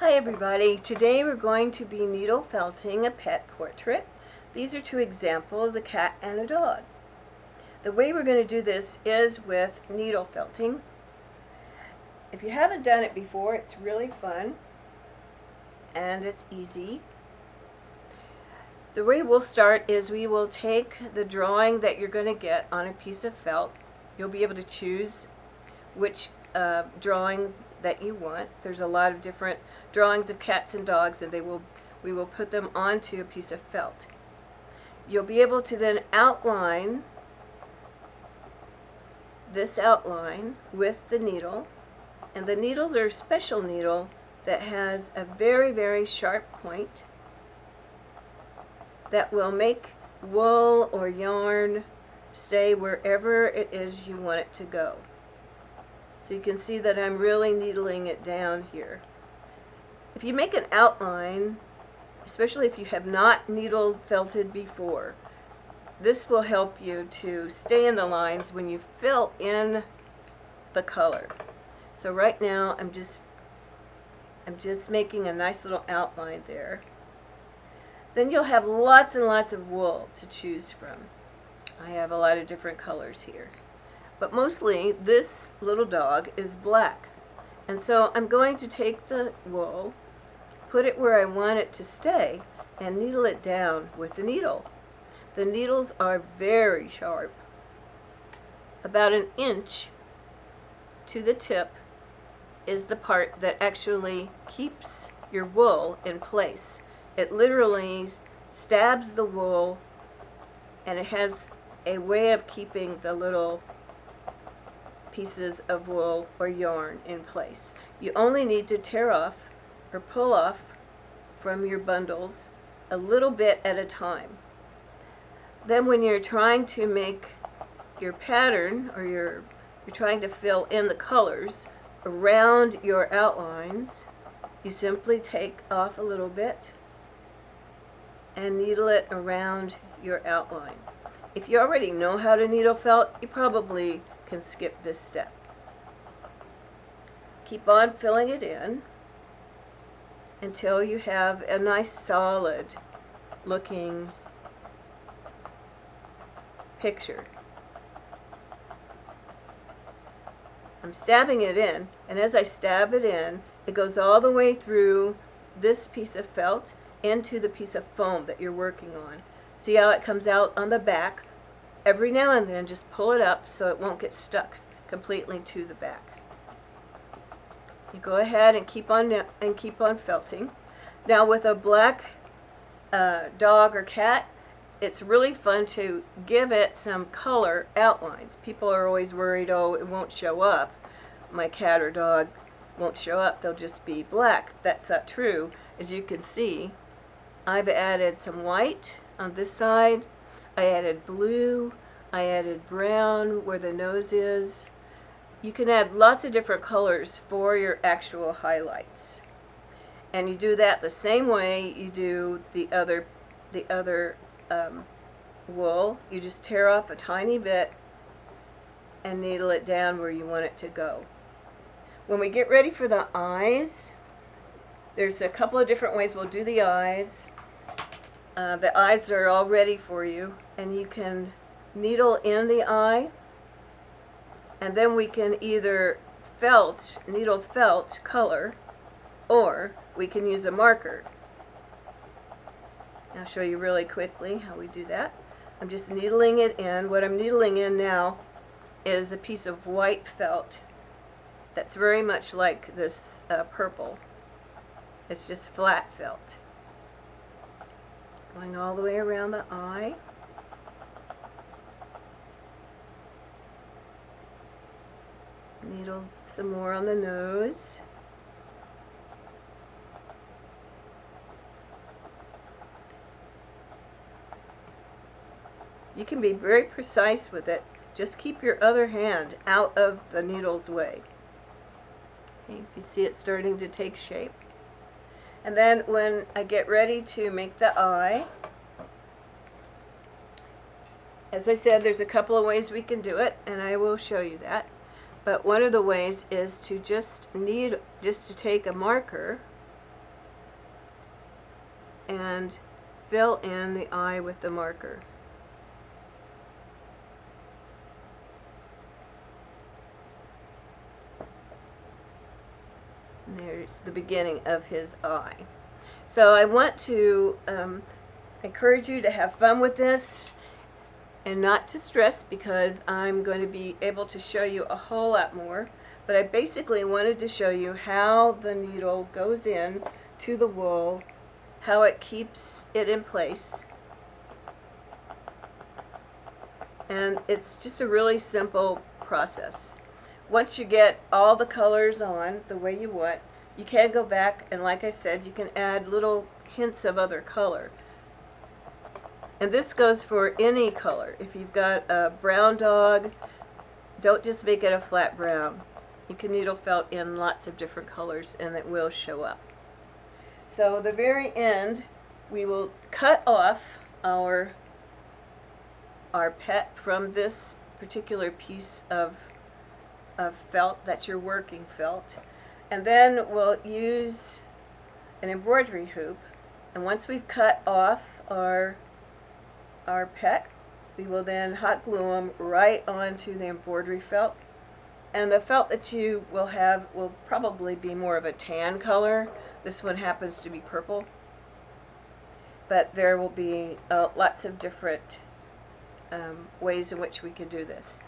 Hi everybody, today we're going to be needle felting a pet portrait. These are two examples, a cat and a dog. The way we're going to do this is with needle felting. If you haven't done it before, it's really fun and it's easy. The way we'll start is we will take the drawing that you're going to get on a piece of felt. You'll be able to choose which drawing that you want. There's a lot of different drawings of cats and dogs, and we will put them onto a piece of felt. You'll be able to then outline this outline with the needle, and the needles are a special needle that has a very, very sharp point that will make wool or yarn stay wherever it is you want it to go. So you can see that I'm really needling it down here. If you make an outline, especially if you have not needle felted before, this will help you to stay in the lines when you fill in the color. So right now I'm just making a nice little outline there. Then you'll have lots and lots of wool to choose from. I have a lot of different colors here. But mostly this little dog is black. And so I'm going to take the wool, put it where I want it to stay, and needle it down with the needle. The needles are very sharp. About an inch to the tip is the part that actually keeps your wool in place. It literally stabs the wool, and it has a way of keeping the little pieces of wool or yarn in place. You only need to tear off or pull off from your bundles a little bit at a time. Then when you're trying to make your pattern, or you're trying to fill in the colors around your outlines, you simply take off a little bit and needle it around your outline. If you already know how to needle felt, you probably can skip this step. Keep on filling it in until you have a nice solid looking picture. I'm stabbing it in, and as I stab it in, it goes all the way through this piece of felt into the piece of foam that you're working on. See how it comes out on the back? Every now and then just pull it up so it won't get stuck completely to the back. You go ahead and keep on felting. Now with a black dog or cat, it's really fun to give it some color outlines. People are always worried, oh, it won't show up. My cat or dog won't show up, they'll just be black. That's not true. As you can see, I've added some white on this side. I added blue, I added brown where the nose is. You can add lots of different colors for your actual highlights. And you do that the same way you do the other wool. You just tear off a tiny bit and needle it down where you want it to go. When we get ready for the eyes, there's a couple of different ways we'll do the eyes. The eyes are all ready for you, and you can needle in the eye, and then we can either needle felt color, or we can use a marker. I'll show you really quickly how we do that. I'm just needling it in. What I'm needling in now is a piece of white felt that's very much like this purple. It's just flat felt. Going all the way around the eye. Needle some more on the nose. You can be very precise with it. Just keep your other hand out of the needle's way. Okay, you see it starting to take shape. And then when I get ready to make the eye, as I said, there's a couple of ways we can do it, and I will show you that. But one of the ways is to just take a marker and fill in the eye with the marker. And there's the beginning of his eye. So I want to encourage you to have fun with this and not to stress, because I'm going to be able to show you a whole lot more. But I basically wanted to show you how the needle goes in to the wool, how it keeps it in place. And it's just a really simple process. Once you get all the colors on the way you want, you can go back and, like I said, you can add little hints of other color. And this goes for any color. If you've got a brown dog, don't just make it a flat brown. You can needle felt in lots of different colors and it will show up. So the very end, we will cut off our pet from this particular piece of felt that you're working felt. And then we'll use an embroidery hoop. And once we've cut off our pet, we will then hot glue them right onto the embroidery felt. And the felt that you will have will probably be more of a tan color. This one happens to be purple. But there will be lots of different ways in which we could do this.